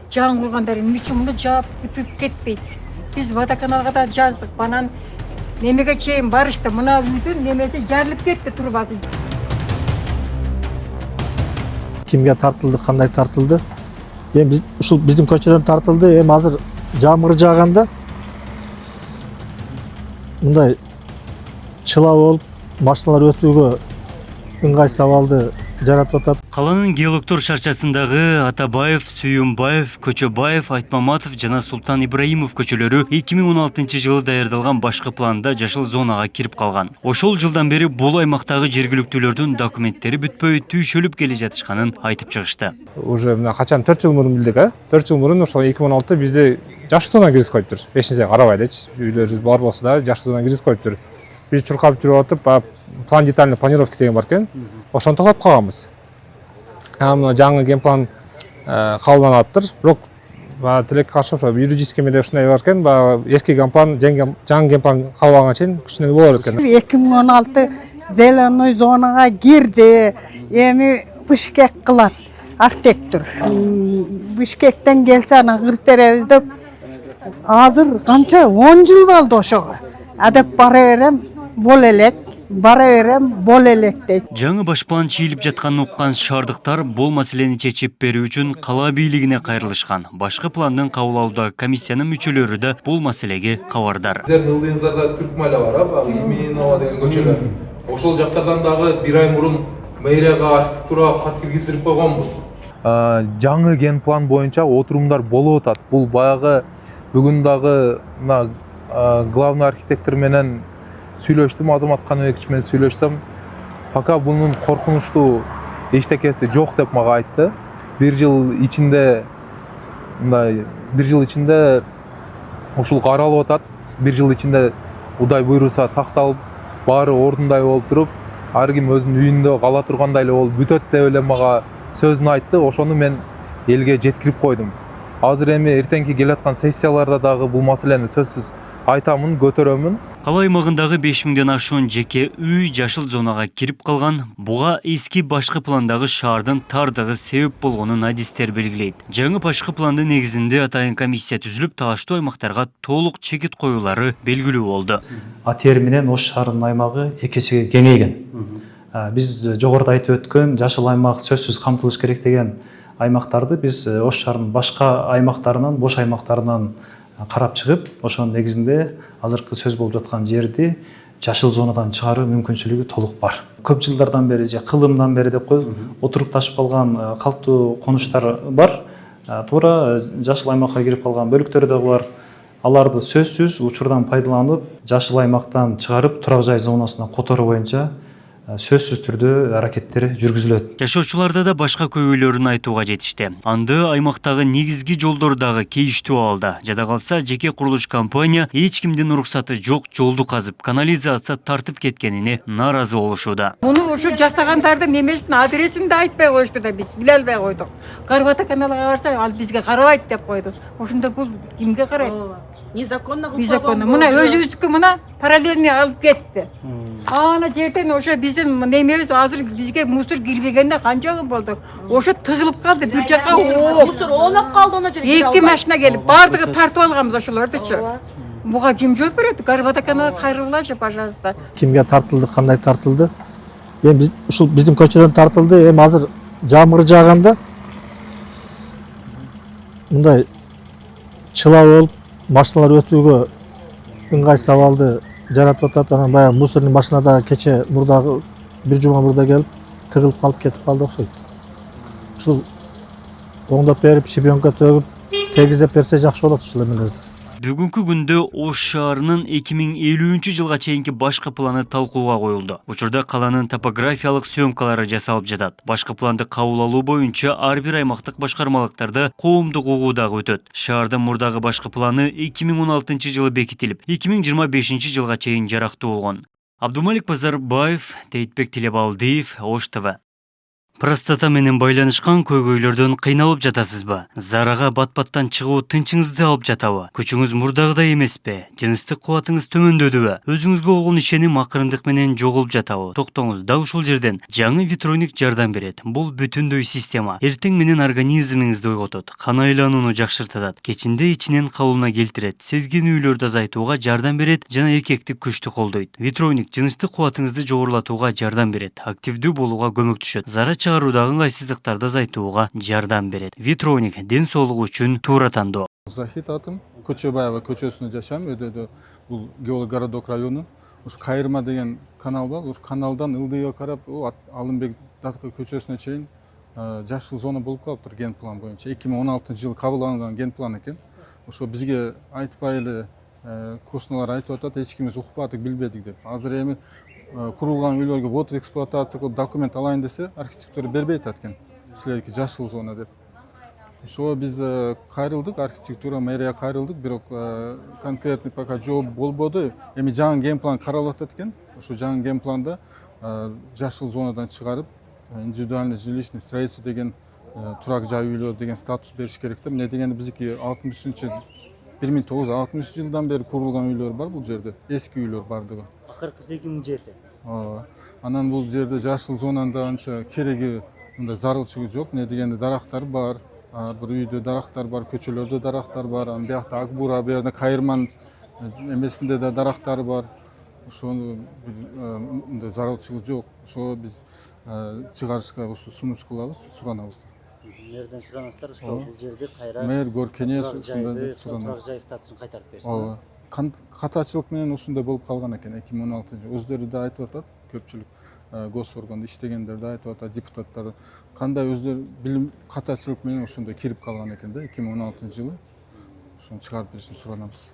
Жан кургандар мусумду жаап бүтүп кетпейт. Биз водоканалга да жаздык. Банан немеге чейин барышты. Мына үйдүн немеси жарылып кетти трубасы. Kimге тартылды, кандай тартылды? Эми ушул биздин көчөдөн тартылды. Эми азыр жамгыр жааганда мындай чыла болуп машиналар өтүүгө ыңгайсыз абалды жаратып атат. Қаланың геологтор шарчасындагы Атабаев, Сүйүмбаев, Көчөбаев, Айтмаматов жана Султан Ибраимов көчөлөрү 2016 жылы даярдалган башкы планда жашыл зонага кирип калган. Ошол жылдан бери бул аймактагы жергиликтүүлөрдүн документтери бүтпөй түйшөлүп келе жатышканын айтып чыгышты. Уже мына качан 4 жыл мурун билдик, 4 жыл мурун ошол 2016 бизде жашыл зона киргизип коюптур. Эч нерсе карабай элечи, үйлөрүбүз бар болсо да жашыл зона киргизип коюптур. Биз чуркап жүрүп атып, план детальный планировка деген бар экен. Ошону токтотуп калганбыз. Мына жаңы генплан кабылданыптыр. Бирок тилекке каршы ошо юридический эмеде ушундай бар экен. Эски генплан, жаңы генплан кабылданганга чейин күчүнө болот экен. 2016 зеленый зонага кирди. Эми Бишкек кылат архитектор. Бишкектен келсе ана кыртеребиз азыр канча 10 жыл болду ошого. Адеп бара берем, бол элек. Бара берем, бол элек дейт. Жаңы баш план чийилип жатканын уккан шаардыктар бул маселени чечип берүү үчүн кала бийлигине кайрылышкан. Башкы пландын кабыл алууда комиссиянын мүчөлөрү да бул маселеге кабардар. Ылдыйыңыздарда Түрк майла бар, багы Именова деген көчөлөр. Ошол жактардан дагы бир ай мурун мэрияга архитектурага кат киргиздирип койгонбуз. Жаңы ген план боюнча отурумдар болуп атат. Бул баягы бүгүн дагы мына главный архитектор менен сүйлөштүм, Азамат Каныбекович менен сүйлөштүм. Пока бунун коркунучтуу эчтекеси жок деп мага айтты. Бир жыл ичинде ушул каралып атат. Бир жыл ичинде Кудай буйруса такталып, баары ордундай болуп туруп, ар ким өзүнүн үйүндө кала тургандай эле болуп бүтөт деп эле мага сөзүн айтты. Ошону мен элге жеткирип койдум. Азыр эми эртеңки келаткан сессияларда дагы бул маселени сөзсүз айтамын, көтөрөмүн. Кала аймагындагы 5000ден ашуун жеке үй жашыл зонага кирип калган. Буга эски башкы пландагы шаардын тардыгы себеп болгонун адистер белгилейт. Жаңы башкы пландын негизинде атайын комиссия түзүлүп, талаштуу аймактарга толук чекит коюулары белгилүү болду. АТР менен Ош шаарынын аймагы эки эсеге кеңейген. Биз жогоруда айтып өткөн жашыл аймак сөзсүз камтылыш керек деген аймактарды биз Ош шаарынын башка аймактарынан, бош аймактарынан карап чыгып, ошонун негизинде азыркы сөз болуп жаткан жерди жашыл зонадан чыгаруу мүмкүнчүлүгү толук бар. Көп жылдардан бери же кылымдан бери деп коебуз, отурукташып калган калктуу конуштар бар. Туура жашыл аймакка кирип калган бөлүктөр да бар. Аларды сөзсүз учурдан пайдаланып, жашыл аймактан чыгарып, турак жай зонасына которуу боюнча сөзсүз түрдө аракеттер жүргүзүлөт. Жашоочуларда да башка көйгөйлөрүн айтууга жетишти. Анды аймактагы негизги жолдор дагы кейиштүү абалда. Жада калса жеке курулуш компания эч кимдин уруксаты жок жолду казып, канализация тартып кеткенине нааразы болушууда. Муну ушу жасагандардын эмесин адресин да айтпай коюшту да биз биле албай койдук. Карбата каналга барса ал бизге карабайт деп койду. Ошондо бул кимге карайт? Незаконно. Мына өзүбүздүкү мына параллельный алып кетти. Ана жерден ошо биздин немебиз азыр бизге мусор кирбегенде канча күн болду. Ошо тыгылып калды бир жака. Мусор оонап калды, она жерге. Эки машина келип бардыгы тартып алганбыз ошолордучу. Буга ким жооп берет? Карбата каналга кайрылгылачы, пожалуйста. Kimге тартылды, кандай тартылды? Эми ушул биздин көчөдөн тартылды. Эми азыр жамгыр жааганда мындай чыла болуп машиналар өтүүгө ыңгайсыз абалды жаратып атат. Анан баягы мусорный машинада кече мурдагы бир жума мурда келип тыгылып калып кетип калды окшойт. Ушул оңдоп берип, щебенка төгүп, тегиздеп берсе жакшы болот ушул эмелерди. Бүгүнкү күндө Ош шаарынын 2050-жылга чейинки башкы планы талкууга коюлду. Учурда каланын топографиялык съемкалары жасалып жатат. Башкы планды кабыл алуу боюнча ар бир аймактык башкармалыктарда коомдук угуу дагы өтөт. Шаардын мурдагы башкы планы 2016-жылы бекитилип, 2025-жылга чейин жарактуу болгон. Абдумалик Базарбаев, Тейтбек Тилебалдиев, Ош ТВ. Простата менен байланышкан көйгөйлөрдөн кыйналып жатасызбы? Зарага бат-баттан чыгуу тынчыңызды алып жатабы? Күчүңүз мурдагыдай эмеспи? Жыныстык кубатыңыз төмөндөдүбү? Өзүңүзгө болгон ишеним акырындык менен жоголуп жатабы? Токтоңуз, дал ушул жерден жаңы Витроник жардам берет. Бул бүтүндөй система. Эртең менен организмиңизди ойготот, кан айланууну жакшыртат, кечинде ичинен калууна келтирет, сезгенүүлөрдү азайтууга жардам берет жана эркекти күчтүү колдойт. Витроник жыныстык кубатыңызды жогорулатууга жардам берет, активдүү болууга көмөктөшөт, зара чыгаруудагы ыңгайсыздыктарды азайтууга жардам берет. Витроник ден соолугу үчүн туура тандоо. Захит атым, Көчөбаева көчөсүндө жашайм, өйдө бул Геологородок району. Ушу Кайырма деген канал бар. Ушу каналдан ылдыйга карап, Алымбек Датка көчөсүнө чейин жашыл зона болуп калыптыр ген план боюнча. 2016-жылы кабыл алынган ген план экен. Ошо бизге айтпай эле кошуналар айтып атат, эч кимибиз укпадык, билбедик деп. Азыр эми курулган үйлөргө ввод в эксплуатация кылып документ алайын десе, архитектура бербей атат экен. Силердики жашыл зона деп. Ошо биз кайрылдык, архитектура мэрия кайрылдык, бирок конкретный пока жооп болбоду. Эми жаңы ген план каралып атат экен. Ошо жаңы ген планда жашыл зонадан чыгарып, индивидуальный жилищный строительство деген турак жай үйлөр деген статус бериш керек да. Эмне дегенде биздики 1960 жылдан бери курулган үйлөр бар бул жерде. Эски үйлөр бардыгы. Акыркы 2000 жерде. Анан бул жерде жашыл зонада анча кереги мындай зарылчылыгы жок. Эмне дегенде дарактар бар. Бир үйдө дарактар бар, көчөлөрдө дарактар бар. Анан биякта Акбура, бу жерде Кайырман эмесинде да дарактар бар. Ошону мындай зарылчылык жок. Ошо биз чыгарышка ушу сунуш кылабыз, суранабыз. Мэрден суранасыздар, ошо бул жерде кайра мэр, горкеңеш ушундай деп суранабыз. жай статусун кайтарып берсин. Катачылык менен ушундай болуп калган экен 2016-жылы. Өздөрү да айтып атат, көпчүлүк госорганда иштегендер да айтып атат, депутаттар кандай өздөрү билим катачылык менен ушундай кирип калган экен да 2016-жылы. Ошону чыгарып беришин суранабыз.